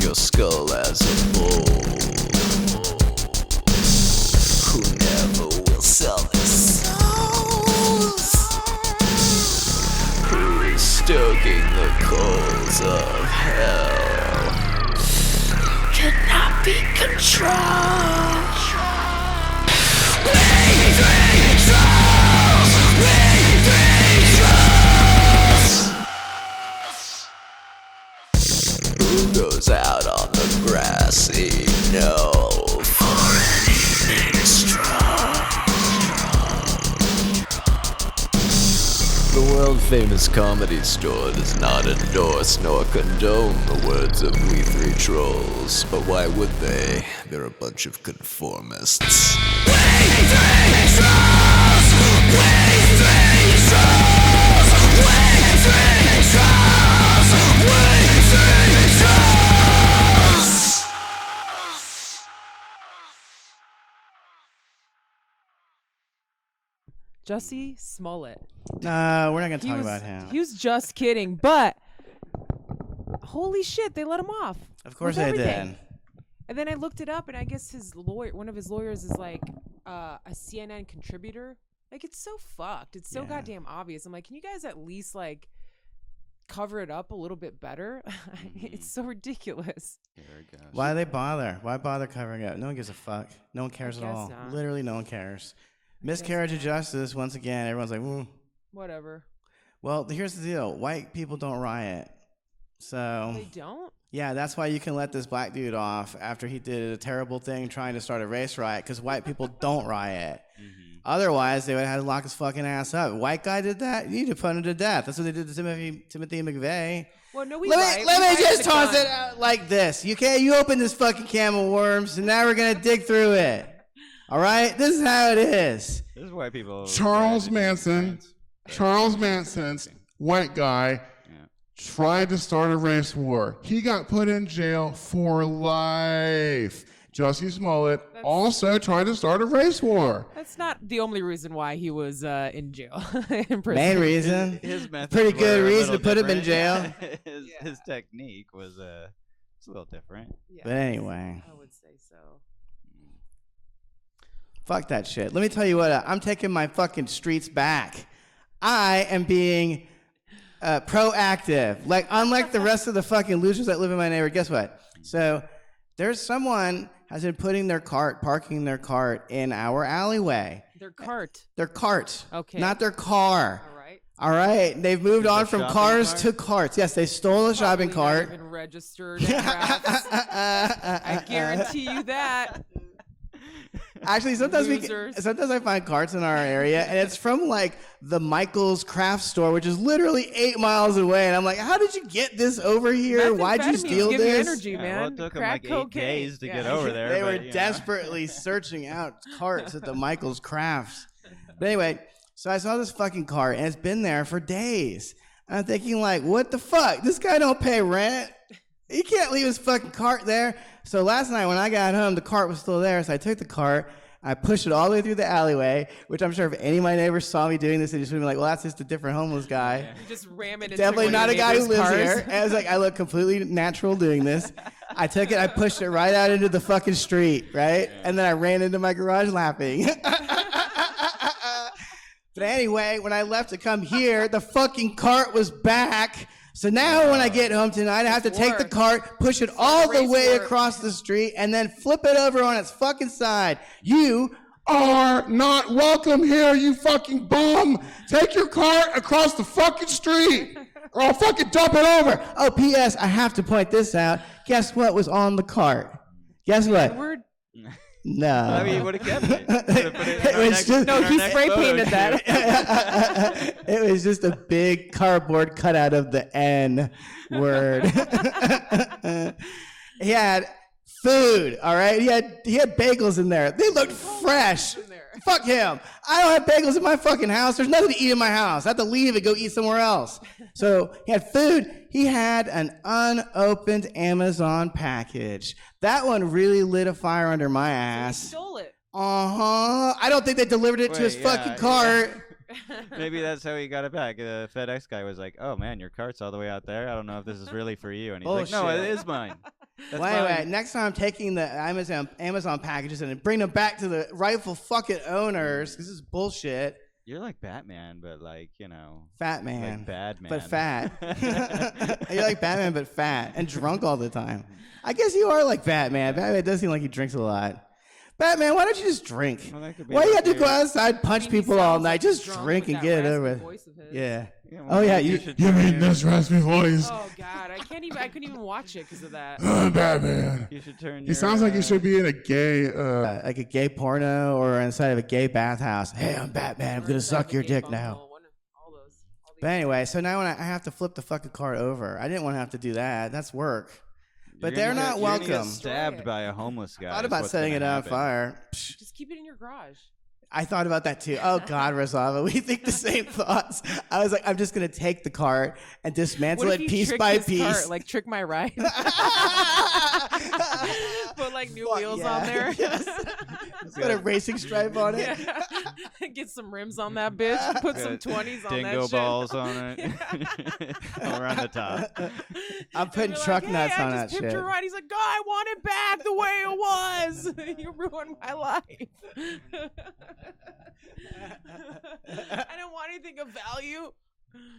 your skull as a bowl. Who never will sell their souls? Who is stoking the coals of hell? Cannot be controlled. Who goes out on the grassy knoll for anything strong? The world-famous Comedy Store does not endorse nor condone the words of we three trolls. But why would they? They're a bunch of conformists. We three trolls! We three trolls! We three trolls! We three trolls! Jussie Smollett. No, we're not gonna talk about him. He was just kidding, but holy shit, they let him off. Of course with they everything. did. And then I looked it up, and I guess one of his lawyers is like a CNN contributor. Like, it's so fucked. It's so goddamn obvious. I'm like, can you guys at least like cover it up a little bit better? It's so ridiculous. Why do they bother? Why bother covering it up? No one gives a fuck. No one cares at guess all. not. Literally, no one cares. Miscarriage of justice. Once again, everyone's like, "Ooh." Whatever. Well, here's the deal: white people don't riot, so They don't? yeah, that's why you can let this black dude off after he did a terrible thing trying to start a race riot, because white people don't riot. Otherwise, they would have had to lock his fucking ass up. White guy did that, you need to put him to death. That's what they did to Timothy McVeigh. Well, no, we Let me just toss it out like this. You open this fucking can of worms, and now we're gonna dig through it. All right, this is how it is. This is why people. Charles Manson, white guy, tried to start a race war. He got put in jail for life. Jussie Smollett also tried to start a race war. That's not the only reason why he was in jail. In prison. Main reason. His methods Pretty good were a reason to little put him in different. jail. His technique was it's a little different. Yeah, But anyway. I would say so. Fuck that shit. Let me tell you what, I'm taking my fucking streets back. I am being proactive. Like, unlike the rest of the fucking losers that live in my neighborhood, guess what? So there's someone has been parking their cart in our alleyway. Their cart. Their cart. Okay. Not their car. All right. All right. They've moved on from cars to carts. Yes, they stole a shopping Probably cart. not even registered. I guarantee you that. Actually, sometimes Losers. sometimes I find carts in our area, and it's from like the Michael's craft store, which is literally 8 miles away. And I'm like, how did you get this over here? Why'd you Methamphetamines steal give you this? energy, man. Well, it took them Crack like 8 cocaine. days to Yeah. get over there. They but, were you know. desperately searching out carts at the Michael's Crafts. But anyway, so I saw this fucking cart, and it's been there for days. And I'm thinking, like, what the fuck? This guy don't pay rent. He can't leave his fucking cart there. So last night when I got home, the cart was still there. So I took the cart. I pushed it all the way through the alleyway, which I'm sure if any of my neighbors saw me doing this, they just would be like, well, that's just a different homeless guy. You just ram it into Definitely one not of a your guy who neighbor's lives cars. here. And I was like, I look completely natural doing this. I took it, I pushed it right out into the fucking street, right? And then I ran into my garage laughing. But anyway, when I left to come here, the fucking cart was back. So now when I get home tonight, I have to take the cart, push it all the way across the street, and then flip it over on its fucking side. You Are not welcome here, you fucking bum. Take your cart across the fucking street, or I'll fucking dump it over. Oh, P.S. I have to point this out. Guess what was on the cart? Guess what? No. I mean, you would have kept it. Put it in our was next- just- in No, our he next spray photo painted shoot. that. It was just a big cardboard cutout of the N word. He had food, all right? He had bagels in there. They looked fresh. Fuck him. I don't have bagels in my fucking house. There's nothing to eat in my house. I have to leave and go eat somewhere else. So he had food. He had an unopened Amazon package. That one really lit a fire under my ass. Stole it. Uh-huh. I don't think they delivered it to his Wait, fucking yeah, cart. Maybe that's how he got it back. The FedEx guy was like, "Oh man, your cart's all the way out there. I don't know if this is really for you." And he's like, "No, it Bullshit. is mine." That's Well, anyway, fine. next time I'm taking the Amazon packages and bring them back to the rightful fucking owners. This is bullshit. You're like Batman, but like, you know, Fat man. like bad man. But fat. You're like Batman, but fat and drunk all the time. I guess you are like Batman. Batman does seem like he drinks a lot. Batman, why don't you just drink? Well, that could be Why you like have to go your- outside, punch I mean, he people all sounds night? like Just he's drunk drink with and that get it over raspy with. voice of his. Yeah. Yeah, Oh, yeah, you should You turn mean your- this raspy voice? Oh God, I couldn't even watch it because of that. Batman. You should turn. He sounds like he should be in a gay. Like a gay porno or inside of a gay bathhouse. Hey, I'm Batman. I'm Or gonna inside suck the your gay dick bunghole, now. all these But anyway, so now when I have to flip the fucking card over, I didn't want to have to do that. That's work. But You're they're gonna not get- you're gonna welcome. Get stabbed by a homeless guy. I thought is about what's setting gonna it on happen. fire. Psh, just keep it in your garage. I thought about that too. Oh God, Rozafa, we think the same thoughts. I was like, I'm just gonna take the cart and dismantle What it if you piece trick by his piece. cart, like trick my ride? Put like new Fuck wheels yeah. on there. Yes. Put a racing stripe on it. Yeah. Get some rims on that bitch. Put some Got 20s on that dingo shit. balls on it. All around the top. I'm putting You're truck like, nuts hey, on I that just tipped shit. your ride. He's like, God, I want it back the way it was. You ruined my life. I don't want anything of value.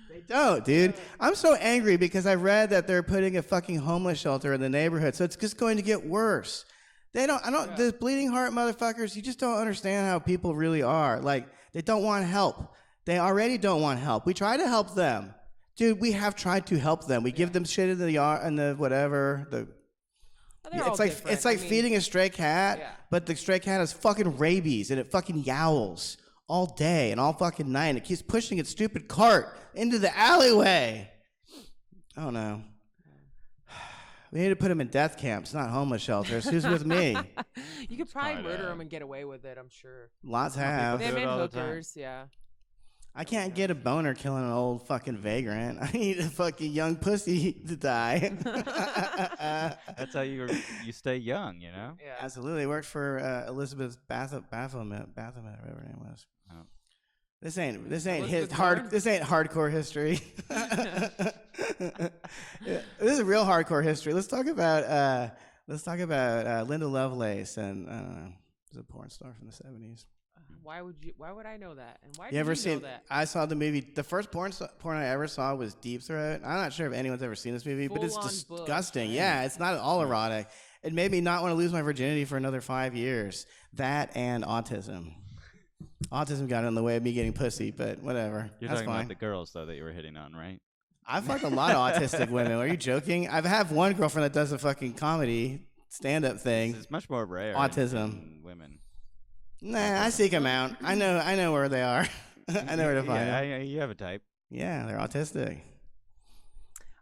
They don't, dude. I'm so angry because I read that they're putting a fucking homeless shelter in the neighborhood, so it's just going to get worse. The bleeding heart motherfuckers, you just don't understand how people really are. Like, they don't want help. They already don't want help. We try to help them. Dude, we have tried to help them. We give them shit in the yard and the whatever. They're all It's like different. I mean, feeding a stray cat, yeah. but the stray cat has fucking rabies and it fucking yowls all day and all fucking night, and it keeps pushing its stupid cart into the alleyway. I don't know. We need to put him in death camps, not homeless shelters. Who's with me? You could probably quite, murder him and get away with it, I'm sure. Lots people have. do Them it and all the time. hookers, yeah. I can't get a boner killing an old fucking vagrant. I need a fucking young pussy to die. That's how you stay young, you know. Yeah. Absolutely. It worked for Elizabeth Baphomet, whatever her name was. Oh. This ain't Elizabeth Warren? This ain't hardcore history. Yeah, this is real hardcore history. Let's talk about Linda Lovelace and was a porn star from the 70s. Why would I know that? And why You did ever you seen? know that? I saw the movie. The first porn I ever saw was Deep Throat. I'm not sure if anyone's ever seen this movie, but it's Full-on book, disgusting. right? Yeah, it's not at all erotic. It made me not want to lose my virginity for another 5 years. That and autism. Autism got in the way of me getting pussy, but whatever. You're That's talking fine. about the girls though that you were hitting on, right? I've fucked a lot of autistic women. Are you joking? I have one girlfriend that does a fucking comedy stand-up thing. It's much more rare. Autism. in women. Nah, I seek them out. I know where they are. I know where to find them. Yeah, you have a type. Yeah, they're autistic.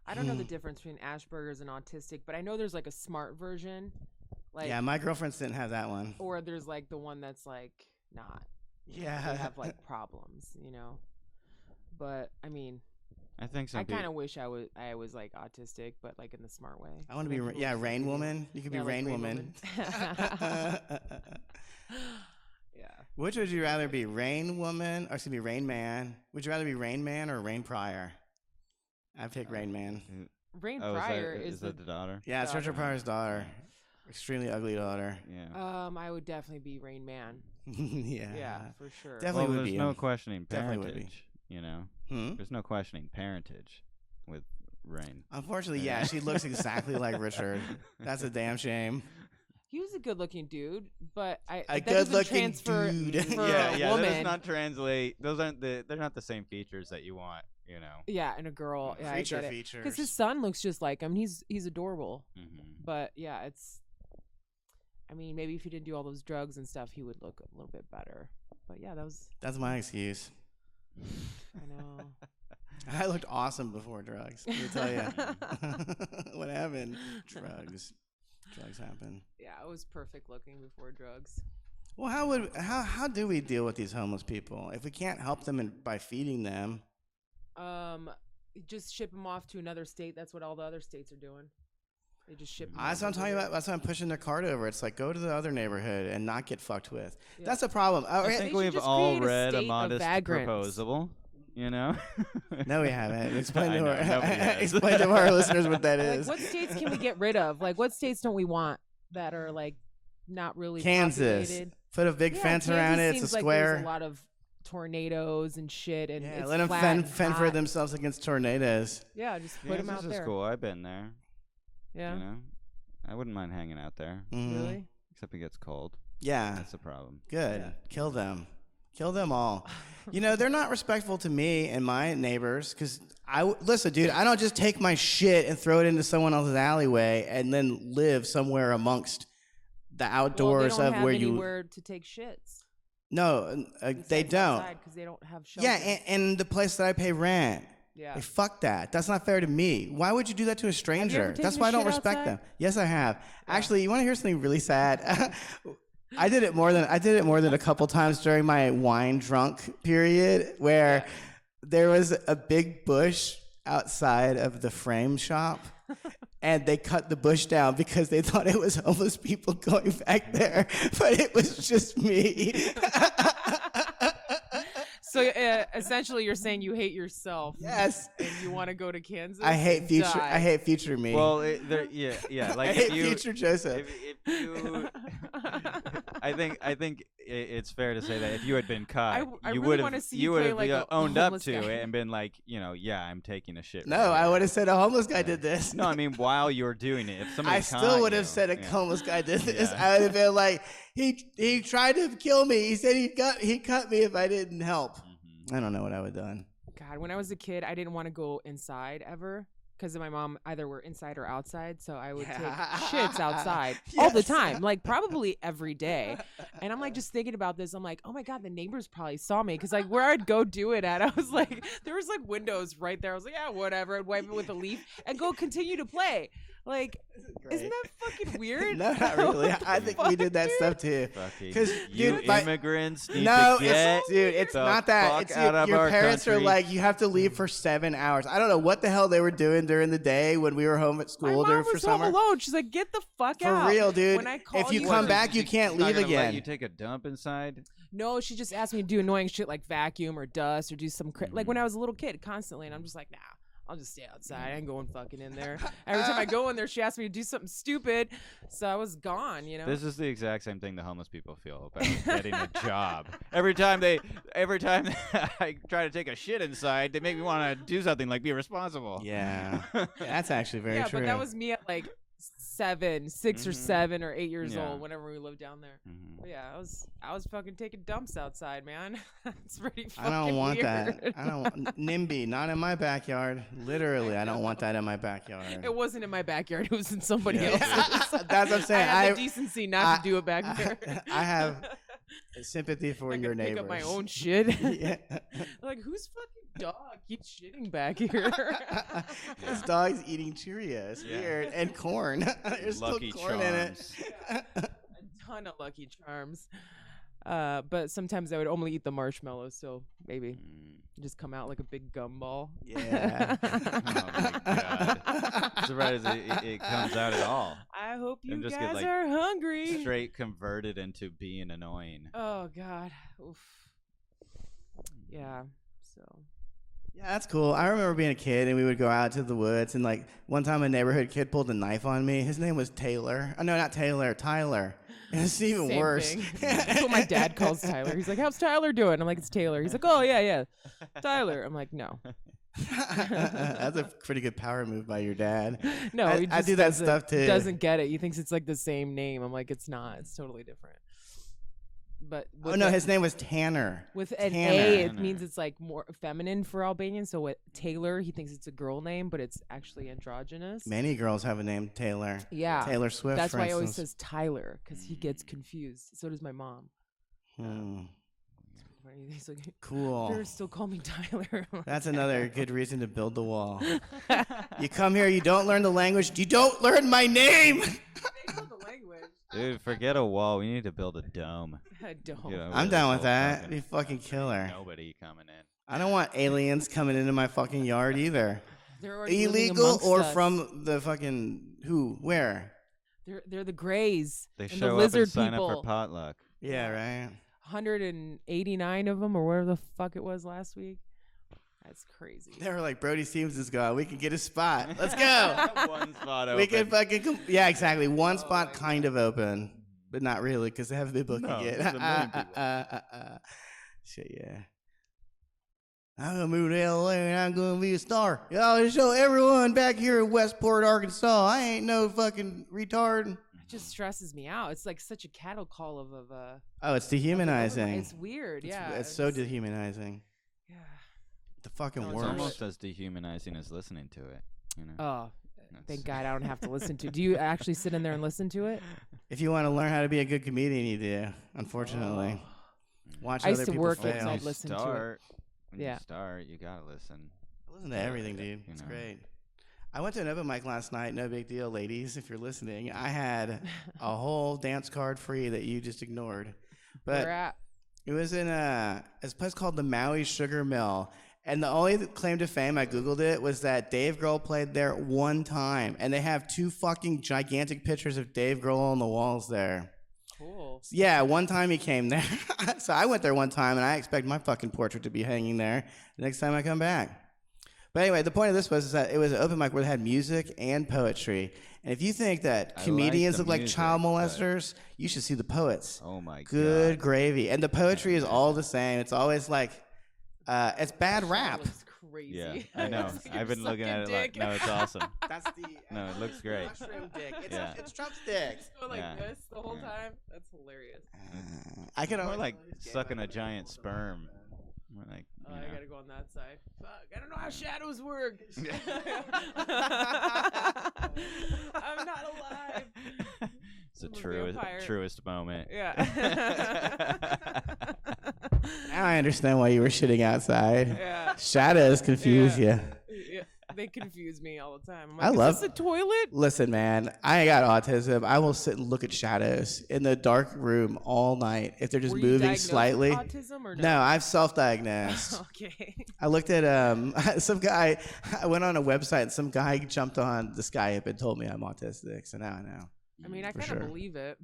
I don't know the difference between Asperger's and autistic, but I know there's like a smart version. Like, Yeah, my girlfriends didn't have that one. or there's like the one that's like not. Yeah. They have like problems, you know. But I mean, I think some I people. kind of wish I was like autistic, but like in the smart way. I want to be, Like, yeah, people Rain just- Woman. You could be Yeah, like Rain Woman. Yeah. Which would you rather be, Rain Woman, or excuse me, Rain Man? Would you rather be Rain Man or Rain Pryor? I'd pick Rain Man. Rain Oh, Pryor is that the daughter? Yeah, it's Richard daughter. Pryor's daughter. Extremely ugly daughter. Yeah. I would definitely be Rain Man. Yeah. Yeah, for sure. Definitely Well, would there's be no him. questioning Definitely would be. parentage. You know, Hmm? there's no questioning parentage with Rain. Unfortunately, yeah, she looks exactly like Richard. That's a damn shame. He was a good-looking dude, but that A doesn't good-looking transfer dude. for Yeah, a that woman. does not translate. Those aren't they're not the same features that you want. You know. Yeah, and a girl. Yeah, Creature I get it. features. Because his son looks just like him. He's adorable. Mm-hmm. But yeah, it's. I mean, maybe if he didn't do all those drugs and stuff, he would look a little bit better. But yeah, that was. That's my excuse. I know. I looked awesome before drugs. Let me tell you. What happened? Drugs. Drugs happen. Yeah, I was perfect looking before drugs. Well, how do we deal with these homeless people if we can't help them by feeding them? Just ship them off to another state. That's what all the other states are doing. They just ship. them That's what I'm over talking there. about. That's why I'm pushing their cart over. It's like, go to the other neighborhood and not get fucked with. Yeah. That's a problem. I They think should we've just all create a read state a of modest vagrants. proposal. You know? No, we haven't. Explain I to know, our nobody has. explain to our listeners what that Like, is. what states can we get rid of? Like, what states don't we want that are like not really Kansas. populated? Put a big Yeah, fence Kansas around it. It's a seems like square. there's a lot of tornadoes and shit, and Yeah, it's let them flat fend, and fend for hot. themselves against tornadoes. Yeah, just put them Kansas out is there. cool. I've been there. Yeah, You know? I wouldn't mind hanging out there. Mhm. really. Except it gets cold. Yeah, That's the problem. good. Yeah. Kill them. Kill them all. You know, they're not respectful to me and my neighbors because listen, dude, I don't just take my shit and throw it into someone else's alleyway and then live somewhere amongst the outdoors well, they don't of have where you. anywhere to take shits. No, they don't. Because they don't have shelter. Yeah, and the place that I pay rent. yeah. Like, fuck that. That's not fair to me. Why would you do that to a stranger? taken That's a why I don't shit respect outside? them. Yes, I have. Actually, you want to hear something really sad? I did it more than a couple times during my wine drunk period where there was a big bush outside of the frame shop and they cut the bush down because they thought it was homeless people going back there, but it was just me. So essentially, you're saying you hate yourself. Yes. And you want to go to Kansas. I hate and future. die. I hate future me. Well, yeah. Like I if hate you, future Joseph. if you, I think it's fair to say that if you had been caught, I you really would wanna have see you play like a owned up homeless to guy. it and been like, yeah, I'm taking a shit. No, right I here. would have said a homeless guy did this. No, I mean while you were doing it, if somebody I still would have said a yeah. homeless guy did this. Yeah. I would have been like, he tried to kill me. He said he cut me if I didn't help. Mm-hmm. I don't know what I would have done. God, when I was a kid, I didn't want to go inside ever because my mom either were inside or outside. So I would take shits outside all the Yes. time, like probably every day. And I'm like just thinking about this. I'm like, oh my God, the neighbors probably saw me because like where I'd go do it at, I was like, there was like windows right there. I was like, yeah, whatever. I'd wipe it with a leaf and go continue to play. Like, isn't that fucking weird? No, not really. What the I think we did that fuck, stuff too. Fucking 'Cause, you dude, my- immigrants need No, to get it's the not that. fuck It's out of your our parents are country. like, you have to leave for 7 hours. I don't know what the hell they were doing during the day when we were home at My school mom for was summer. home alone. She's like, get the fuck For out. real, dude. When I call If you you, come What, back, is you she can't not leave gonna let again. you take a dump inside? No, she just asked me to do annoying shit like vacuum or dust or do some like when I was a little kid constantly, and I'm just like, nah, I'll just stay outside. I ain't going fucking in there. Every time I go in there, she asks me to do something stupid, so I was gone. You know. This is the exact same thing the homeless people feel about getting a job. Every time I try to take a shit inside, they make me want to do something like be responsible. Yeah, that's actually very yeah, true. but that was me at like 6 or 7 or 8 years Yeah. old whenever we lived down there. Mhm. But yeah, I was fucking taking dumps outside, man. It's pretty I fucking don't want weird. that. I don't want NIMBY, not in my backyard. Literally, I don't want that in my backyard. It wasn't in my backyard. It was in somebody Yeah. else's. That's what I'm saying. I had I- the decency not to do it back there. I have sympathy for I your could neighbors. pick up my own shit. Yeah. Like, whose fucking dog keeps shitting back here? This dog's eating Cheerios. Yeah. Weird. And corn. There's Lucky still corn Charms. in it. A ton of Lucky Charms. But sometimes I would only eat the marshmallows, so maybe Mm. just come out like a big gumball. Yeah. Oh my God. Surprised it comes out at all. I hope you And just guys get, like, are hungry. Straight converted into being annoying. Oh God. Oof. Yeah. So. Yeah, that's cool. I remember being a kid and we would go out to the woods and like one time a neighborhood kid pulled a knife on me. His name was Taylor. Oh, no, not Taylor, Tyler. And it's even Same worse. thing. That's what my dad calls Tyler. He's like, "How's Tyler doing?" I'm like, "It's Taylor." He's like, "Oh yeah, Tyler." I'm like, "No, That's a pretty good power move by your dad. no." I- he I just do that doesn't- stuff, too. Doesn't get it. He thinks it's like the same name. I'm like, it's not. It's totally different. But Oh with no, a- his name was Tanner. with an Tanner. A, it Tanner. means it's like more feminine for Albanians. So with Taylor, he thinks it's a girl name, but it's actually androgynous. Many girls have a name Taylor. Yeah. Taylor Swift. That's for why he always instance. says Tyler, because he gets confused. So does my mom. Hmm. He's like, Cool. "Better still call me Tyler." That's another good reason to build the wall. You come here, you don't learn the language, you don't learn my name. They know the language. Dude, forget a wall. We need to build a dome. I don't. You know, I'm with down a with whole that. fucking- Be fucking killer. Nobody coming in. I don't want aliens coming into my fucking yard either. They're already living Illegal amongst or us. from the fucking who? Where? They're the Greys. They and show the up lizard and sign people. up for potluck. Yeah, right. 189 of them, or whatever the fuck it was last week. That's crazy. They were like, Brody Stevens is gone. We can get a spot. Let's go. One spot open. We can fucking yeah, exactly. One spot kind of open, but not really because they haven't been booking No, it. there's a million people. Shit, yeah. I'm gonna move to LA and I'm gonna be a star. I'll show everyone back here in Westport, Arkansas. I ain't no fucking retard. It just stresses me out. It's like such a cattle call of Oh, it's dehumanizing. It's weird. Yeah. It's so dehumanizing. Yeah. The fucking No, It's worst. almost as dehumanizing as listening to it. You know. Oh, That's- thank God I don't have to listen to. Do you actually sit in there and listen to it? If you want to learn how to be a good comedian, you do. Unfortunately, watch I used other to people work it, fail. so When I'd you listen to it. start, when Yeah. you start, you gotta listen. I listen to everything, dude. You It's know. great. I went to an open mic last night. No big deal, ladies, if you're listening. I had a whole dance card free that you just ignored. Where But at? it was in it's a place called the Maui Sugar Mill. And the only claim to fame, I Googled it, was that Dave Grohl played there one time. And they have 2 fucking gigantic pictures of Dave Grohl on the walls there. Cool. Yeah, one time he came there. So I went there one time, and I expect my fucking portrait to be hanging there the next time I come back. But anyway, the point of this was that it was an open mic where they had music and poetry. And if you think that I like comedians the look like music, child but- molesters, you should see the poets. Oh my Good god. gravy. And the poetry is all the same. It's always like, it's bad rap. That looks crazy. Yeah, I know. It's like I've you're been looking at it sucking like, dick. no, it's awesome. That's the No, it looks great. mushroom dick. Yeah. It's Trump's dick. Go like Yeah. this the whole Yeah. time. That's hilarious. I could More always like sucking a giant sperm. More like, Oh, you I know. gotta go on that side. Fuck, I don't know how shadows work. I'm not alive. It's the I'm a truest vampire. truest moment. Yeah. Now I understand why you were shitting outside. Yeah. Shadows confuse Yeah. you. Yeah. They confuse me all the time. I'm I like, love- is this a toilet? Listen, man, I ain't got autism. I will sit and look at shadows in the dark room all night if they're just Were you moving diagnosed with slightly. autism or no? No, I've self-diagnosed. Okay. I looked at some guy. I went on a website and some guy jumped on the Skype and told me I'm autistic. So now I know. I mean, I For kind of sure. believe it.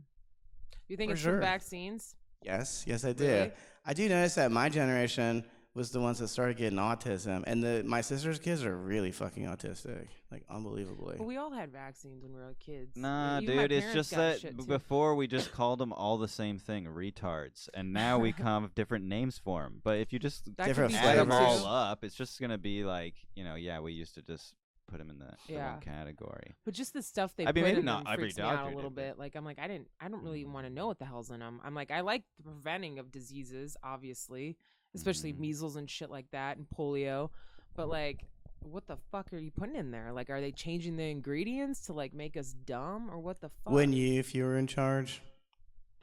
You think For it's sure. from vaccines? Yes, I do. Really? I do notice that my generation was the ones that started getting autism, and my sister's kids are really fucking autistic, like unbelievably. Well, we all had vaccines when we were kids. Nah, Even my dude, it's parents just got that shit, too. before we just called them all the same thing, retards, and now we come with different names for them. But if you just That could different be add them flavors. better, all too. up, it's just gonna be like, yeah, we used to just put them in the Yeah. one category. But just the stuff they I mean, put maybe in not them every freaks me out doctor a little did, but- bit. Like I'm like, I don't really want to know what the hell's in them. I'm like, I like the preventing of diseases, obviously, especially Mhm. measles and shit like that and polio. But like, what the fuck are you putting in there? Like, are they changing the ingredients to like make us dumb or what the fuck? Wouldn't you if you were in charge?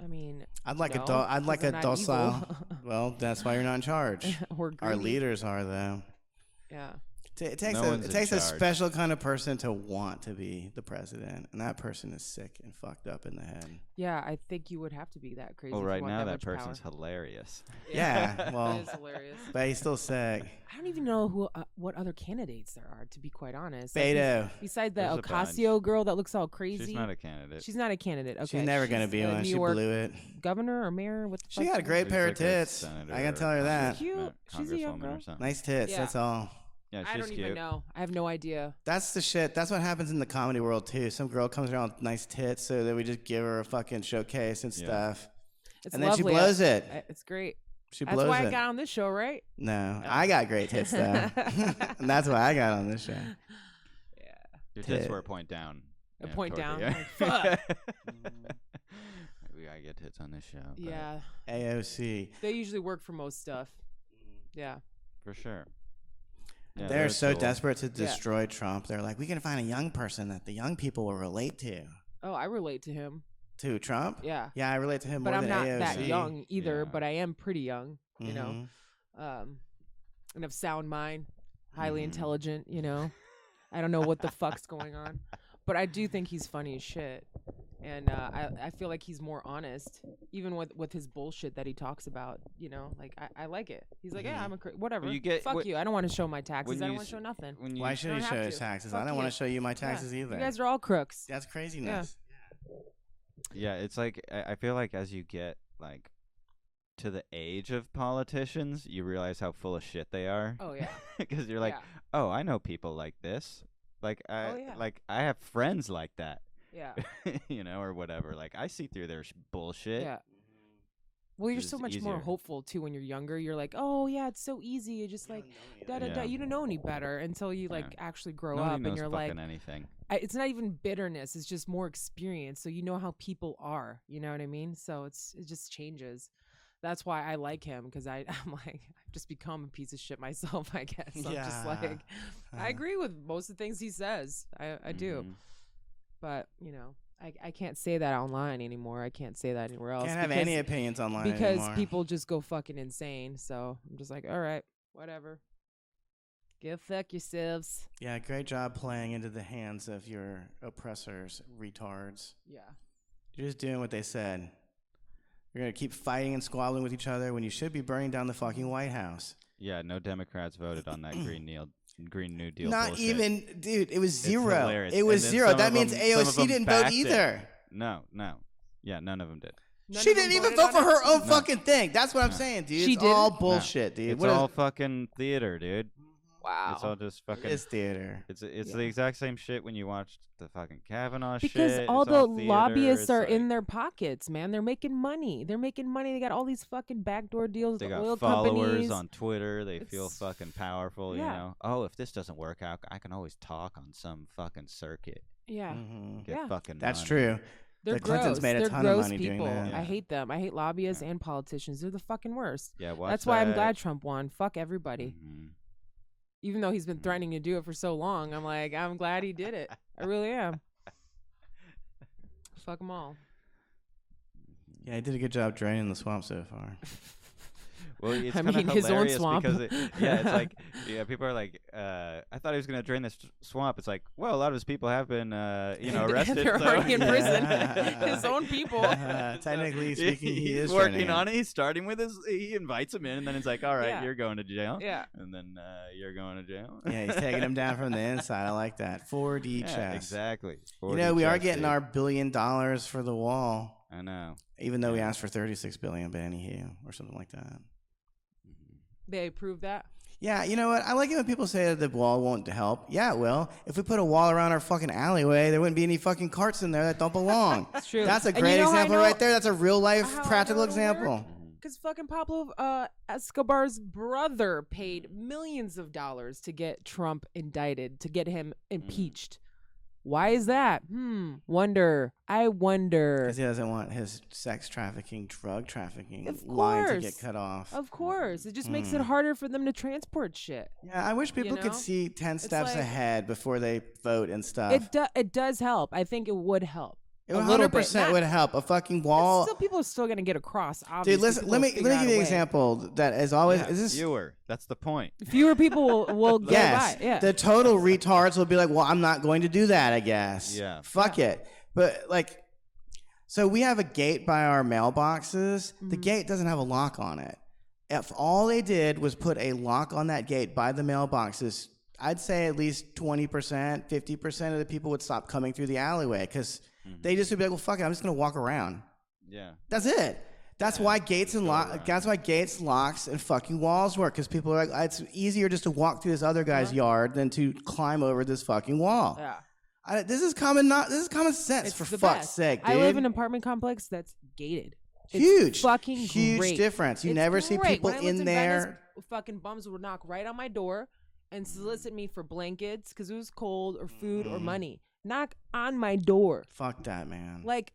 I mean, I'd like no, I'd 'cause like they're a not docile. evil. Well, that's why you're not in charge. Or Our greedy. leaders are though. Yeah. It takes No one's it in takes a charge. special kind of person to want to be the president, and that person is sick and fucked up in the head. Yeah, I think you would have to be that crazy. Well, if you right want now that much person's power. hilarious. Yeah, well, it is hilarious. but he's still sick. I don't even know what other candidates there are, to be quite honest. Like, Beto. besides the There's a bunch. Ocasio girl that looks all crazy. She's not a candidate. She's not a candidate. Okay, She's never gonna be a one. New She York blew it. governor or mayor. What the She fuck got a great She's pair of like a tits. senator I can or tell her that. Cute. She's a young congresswoman girl. or something. Nice tits. Yeah. That's all. Yeah, I she's don't cute. even know. I have no idea. That's the shit. That's what happens in the comedy world too. Some girl comes around with nice tits, so that we just give her a fucking showcase and Yeah. stuff, It's and then she lovely. blows it. It's great. She That's blows why it. I got on this show, right? No, I got great tits though, and that's why I got on this show. Yeah. Your tits Tit. were a point down. A yeah, point toward down. the Like, end. fuck. We gotta get tits on this show. but Yeah. AOC. They usually work for most stuff. Yeah. for sure. Yeah, They're so cool. desperate to destroy Trump. They're like, we can find a young person that the young people will relate to. Oh, I relate to him. To Trump? Yeah. Yeah, I relate to him But more I'm than not AOC. that young either, Yeah. but I am pretty young, you know. Mhm. And of sound mind, highly Mhm. intelligent, you know. I don't know what the fuck's going on. But I do think he's funny as shit. And I feel like he's more honest, even with his bullshit that he talks about, you know. Like, I like it. He's like, yeah, I'm a whatever. Well, you get- Fuck what- you. I don't want to show my taxes. when I don't you want to show nothing. When you Why should I he don't show have his to. taxes? Fuck I don't want you. to show you my taxes either. You guys are all crooks. That's craziness. yeah, it's like I feel like as you get like to the age of politicians, you realize how full of shit they are. Oh yeah. Because you're like, oh, I know people like this. Like I have friends like that. Yeah. You know, or whatever. Like I see through their bullshit. Yeah. Well, you're Just so much more easier. hopeful too when you're younger. You're like, oh yeah, it's so easy. You just like, da da da. Yeah. You don't know any better until you like actually grow Nobody up, knows and you're like, fucking anything. it's not even bitterness. It's just more experience. So you know how people are. You know what I mean? So it just changes. That's why I like him, because I'm like, I've just become a piece of shit myself, I guess. I'm just like, I agree with most of the things he says. I do. But, you know, I can't say that online anymore. I can't say that anywhere else. Can't have any opinions online because anymore. people just go fucking insane. So I'm just like, all right, whatever. Go fuck yourselves. Yeah, great job playing into the hands of your oppressors, retards. Yeah. You're just doing what they said. You're going to keep fighting and squabbling with each other when you should be burning down the fucking White House. Yeah, no Democrats voted on that Green New Deal Not bullshit. even, dude, it was zero. hilarious. It was And then zero. some That of means them- some of AOC them didn't vote backed it. either. No. Yeah, none of them did. She didn't even vote for her own fucking thing. That's what I'm saying, dude. She It's all didn't? bullshit, dude. It's What is- all fucking theater, dude. Wow. It's all just fucking. It's theater. It's the exact same shit when you watch the fucking Kavanaugh Because shit. all It's the theater. lobbyists It's are like, in their pockets, man. They're making money. They got all these fucking backdoor deals. They The got oil followers companies. on Twitter. They feel It's- fucking powerful. yeah. You know. Oh, if this doesn't work out, I can always talk on some fucking circuit. Yeah. Get Yeah. fucking. That's money. true. They're The Clintons gross. made a They're ton of gross money doing people. that. I hate them. I hate lobbyists and politicians. They're the fucking worst. Yeah. Watch That's why I'm that. glad Trump won. Fuck everybody. Mhm. Even though he's been threatening to do it for so long, I'm like, I'm glad he did it. I really am. Fuck them all. Yeah, he did a good job draining the swamp so far. Well, it's I kind mean, of his own hilarious swamp. because it's like, people are like, I thought he was gonna drain this swamp. It's like, well, a lot of his people have been, arrested. They're so- already in prison. Yeah. His own people. Technically speaking, he he's is working draining on it. it. He's starting with he invites him in, and then it's like, all right, Yeah. you're going to jail. Yeah. And then you're going to jail. Yeah, he's taking him down from the inside. I like that. 4D Yeah, chess. exactly. You know, we are 40 getting chess, our $1 billion for the wall, dude. I know. even though we asked for 36 billion, but anywho, or something like that. They approved that. Yeah, you know what? I like it when people say that the wall won't help. Yeah, it will. If we put a wall around our fucking alleyway, there wouldn't be any fucking carts in there that don't belong. That's true. That's a And you great know how I example know- right there. That's a real life how I know practical it'll work? example. Because fucking Pablo Escobar's brother paid millions of dollars to get Trump indicted, to get him impeached. Why is that? Wonder. I wonder. Because he doesn't want his sex trafficking, drug trafficking Of line to get course. cut off. Of course. It just makes it harder for them to transport shit. Yeah, I wish people could know? see 10 steps like- ahead before they vote and stuff. It does help. I think it would help. It a 100% little bit. Not- would help. A fucking wall. Still, people are still going to get across, obviously. Dude, listen, People let will me figure out give a you an way. example that is always. Yeah, Is this? fewer. That's the point. Fewer people will go Yes. by. Yeah. The total retards will be like, well, I'm not going to do that, I guess. Yeah. Fuck it. But, like, so we have a gate by our mailboxes. The gate doesn't have a lock on it. If all they did was put a lock on that gate by the mailboxes, I'd say at least 20%, 50% of the people would stop coming through the alleyway because they just would be like, well, fuck it, I'm just going to walk around. Yeah. That's it. That's why gates and that's why gates, locks, and fucking walls work. Because people are like, it's easier just to walk through this other guy's yard than to climb over this fucking wall. Yeah. This is common sense It's for the fuck's best. sake, dude. I live in an apartment complex that's gated. It's Huge, fucking huge great. difference. You It's never see great. people When I lived in Venice, there. fucking bums would knock right on my door and solicit me for blankets because it was cold or food or money. Knock on my door. Fuck that, man. Like,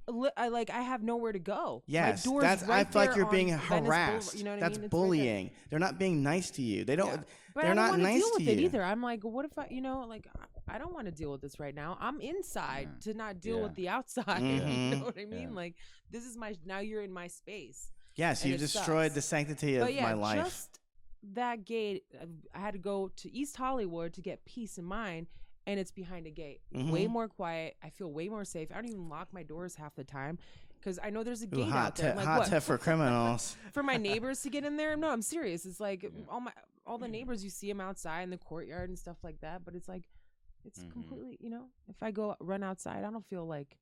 I have nowhere to go. Yes, my door's that's. right I feel like there you're on being Venice Boulevard, harassed. you know what I That's mean? It's right there. bullying. They're not being nice to you. They don't. Yeah. But They're I don't not wanna nice deal to with it you. either. I'm like, what if I don't want to deal with this right now. I'm inside to not deal with the outside. You know what I mean? Yeah. Like, this is now you're in my space. Yes, and you it destroyed sucks. the sanctity of But yeah, my life. just that gate. I had to go to East Hollywood to get peace of mind, and it's behind a gate. Way more quiet. I feel way more safe. I don't even lock my doors half the time because I know there's a gate Ooh, out there. I'm like, what? tip for criminals. For my neighbors to get in there? No, I'm serious. It's like all the neighbors, you see them outside in the courtyard and stuff like that. But it's like, it's completely, if I go run outside, I don't feel like,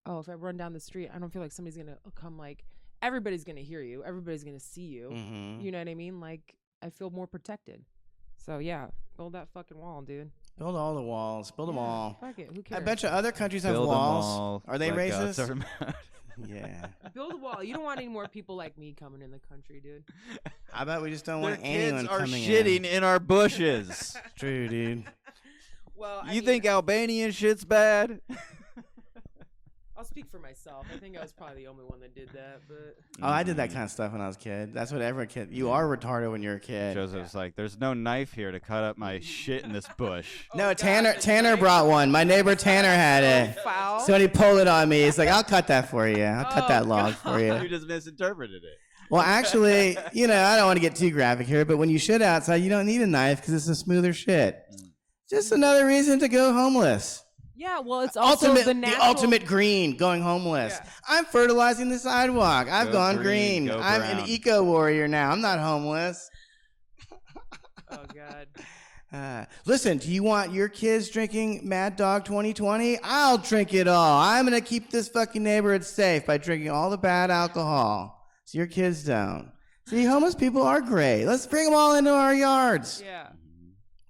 if I run down the street, I don't feel like somebody's gonna come like everybody's gonna hear you. Everybody's gonna see you. Mm-hmm. You know what I mean? Like, I feel more protected. So yeah, build that fucking wall, dude. Build all the walls. Build them all. Fuck it. Who I cares? bet you other countries have Build 'em walls. all, Are they let God sort racist? 'em out. Yeah. Build a wall. You don't want any more people like me coming in the country, dude. I bet we just don't Their want anyone kids are coming shitting in our bushes. True, dude. Well, I You mean, think Albanian shit's bad? I'll speak for myself. I think I was probably the only one that did that, but Oh, I did that kind of stuff when I was a kid. That's what every kid. You are retarded when you're a kid. Joseph's like, there's no knife here to cut up my shit in this bush. No, God, Tanner. it's Tanner nice. brought one. My neighbor Tanner had it. foul. So when he pulled it on me, he's like, "I'll cut that for you. I'll cut that log for You you." just misinterpreted it. Well, actually, you know, I don't want to get too graphic here, but when you shit outside, you don't need a knife because it's a smoother shit. Just another reason to go homeless. Yeah, well, it's also the natural. ultimate green, going homeless. Yeah. I'm fertilizing the sidewalk. I've Go gone green, green. go I'm brown. an eco warrior now. I'm not homeless. Oh God. Listen, do you want your kids drinking Mad Dog 2020? I'll drink it all. I'm going to keep this fucking neighborhood safe by drinking all the bad alcohol so your kids don't. See, homeless people are great. Let's bring them all into our yards. Yeah.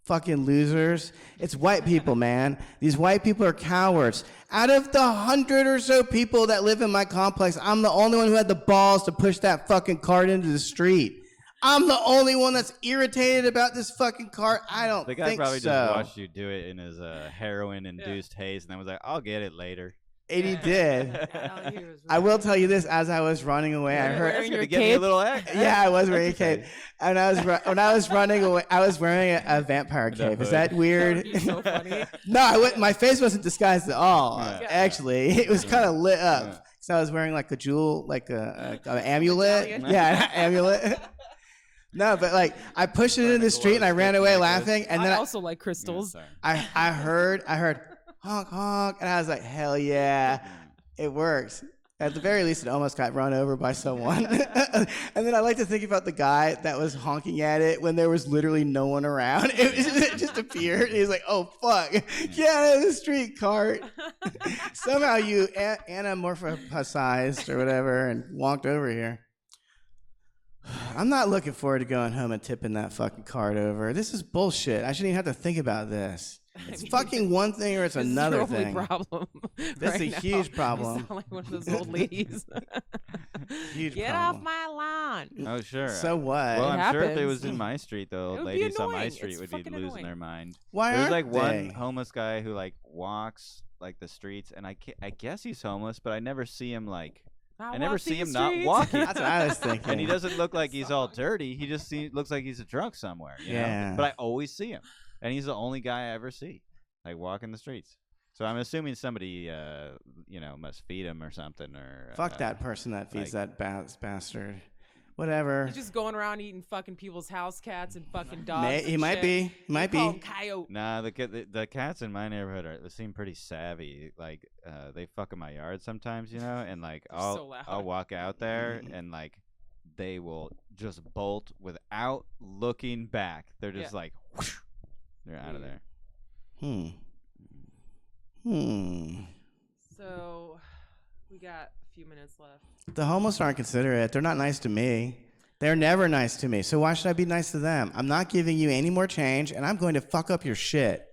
Fucking losers. It's white people, man. These white people are cowards. Out of the 100 or so people that live in my complex, I'm the only one who had the balls to push that fucking cart into the street. I'm the only one that's irritated about this fucking cart. I don't The think guy probably so. just watched you do it in his heroin-induced haze, and then was like, "I'll get it later." And he did. All you hear is I will tell you this: as I was running away, I heard. Wearing Gonna your get me a cape? little egg. Yeah, I was wearing a cape, and when I was running away, I was wearing a vampire cape. Is that weird? You're so funny. No, my face wasn't disguised at all. Yeah. Actually, it was kind of lit up. Yeah. So I was wearing like a jewel, like an amulet. Medallion? Yeah, an amulet. No, but like I pushed it into the street and I ran away laughing, and I then also like crystals. I heard honk honk, and I was like, hell yeah, it works. At the very least, it almost got run over by someone. And then I like to think about the guy that was honking at it when there was literally no one around. It just appeared. He was like, oh, fuck. Get out of the street, cart. Somehow you anamorphosized or whatever and walked over here. I'm not looking forward to going home and tipping that fucking cart over. This is bullshit. I shouldn't even have to think about this. It's fucking one thing or it's This another is your only thing. problem. That's a now. huge You problem. sound like one of those old ladies. Huge Get problem. off my lawn. Oh, sure. So what? Well, I'm sure if it happens. was in my street, the It old would be ladies on my annoying. street It's would be fucking losing annoying. their mind. Why There's aren't like one they? homeless guy who like walks like the streets, and I guess he's homeless, but I never see him like. I never see him not walking. That's what I was thinking. And he doesn't look like he's all dirty. He just looks like he's a drunk somewhere. You know? Yeah. But I always see him, and he's the only guy I ever see, like walking the streets. So I'm assuming somebody, must feed him or something. Or Fuck that person that feeds like- that bastard. Whatever. He's just going around eating fucking people's house cats and fucking dogs. He and might shit. be. He might They call be. him coyote. Nah, the cats in my neighborhood they seem pretty savvy. Like they fuck in my yard sometimes, and like They're so loud. I'll walk out there and like they will just bolt without looking back. They're just Yeah. like whoosh, they're out of there. So we got a few minutes left. The homeless aren't considerate. They're not nice to me. They're never nice to me. So why should I be nice to them? I'm not giving you any more change, and I'm going to fuck up your shit.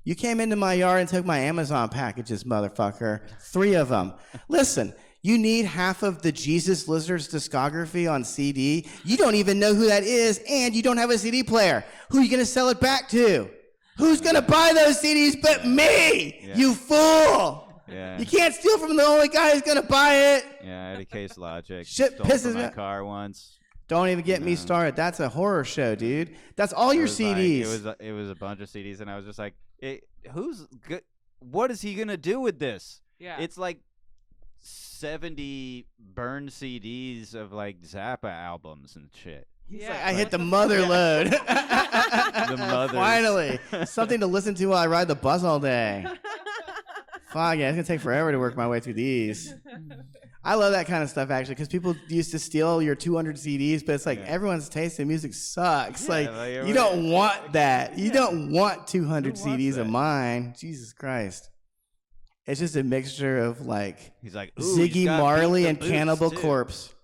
You came into my yard and took my Amazon packages, motherfucker. 3 of them. Listen, you need half of the Jesus Lizards discography on CD. You don't even know who that is, and you don't have a CD player. Who are you going to sell it back to? Who's going to buy those CDs but me? Yeah. You fool! Yeah. You can't steal from the only guy who's going to buy it. Yeah, I had a case logic. Shit Stole pisses from me my off. car once. Don't even get me started. That's a horror show, dude. That's all your It was like- CDs. it was a bunch of CDs, and I was just like, what is he gonna do with this? Yeah. It's like 70 burned CDs of like Zappa albums and shit. Yeah, I hit what the the mother fuck? load. The mothers. Finally, something to listen to while I ride the bus all day. Fuck yeah, it's gonna take forever to work my way through these. I love that kind of stuff actually, because people used to steal your 200 CDs, but it's like everyone's taste in music sucks. Yeah, like like, you don't want that. You don't want 200 Who wants CDs of that? mine. Jesus Christ. It's just a mixture of like He's like, "Ooh, he's Ziggy got Marley Beat the and Boots, Cannibal too." Corpse.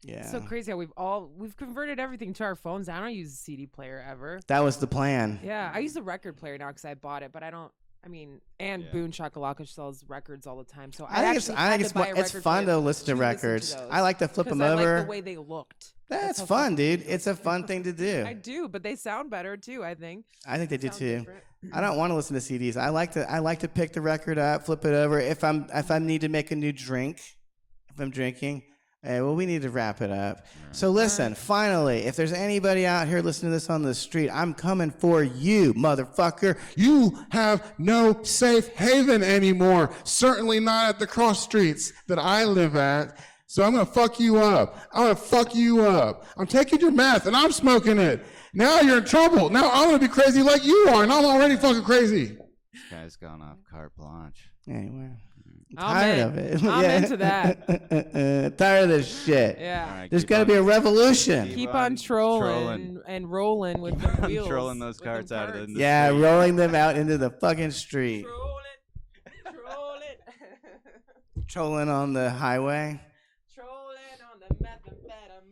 Yeah. It's so crazy how we've converted everything to our phones. I don't use a CD player ever. That was the plan. Yeah, I use the record player now because I bought it, but I don't. I mean, and Boone Shakalaka sells records all the time, so I think it's fun to listen to records. I like to flip them over. I like the way they looked. That's fun, dude. It's a fun thing to do. I do, but they sound better too. I think. I think they do too. Different. I don't want to listen to CDs. I like to pick the record up, flip it over. If I need to make a new drink, if I'm drinking. Well, we need to wrap it up. Right. So listen, finally, if there's anybody out here listening to this on the street, I'm coming for you, motherfucker. You have no safe haven anymore. Certainly not at the cross streets that I live at. So I'm going to fuck you up. I'm taking your meth and I'm smoking it. Now you're in trouble. Now I'm going to be crazy like you are, and I'm already fucking crazy. This guy's gone off carte blanche. Anyway. Tired of it. I'm into that. Tired of this shit. Yeah. Right, there's got to be a revolution. Keep on trolling and rolling with the wheels. Trolling those carts out of the street. Yeah, rolling them out into the fucking street. Troll it. Trolling on the highway.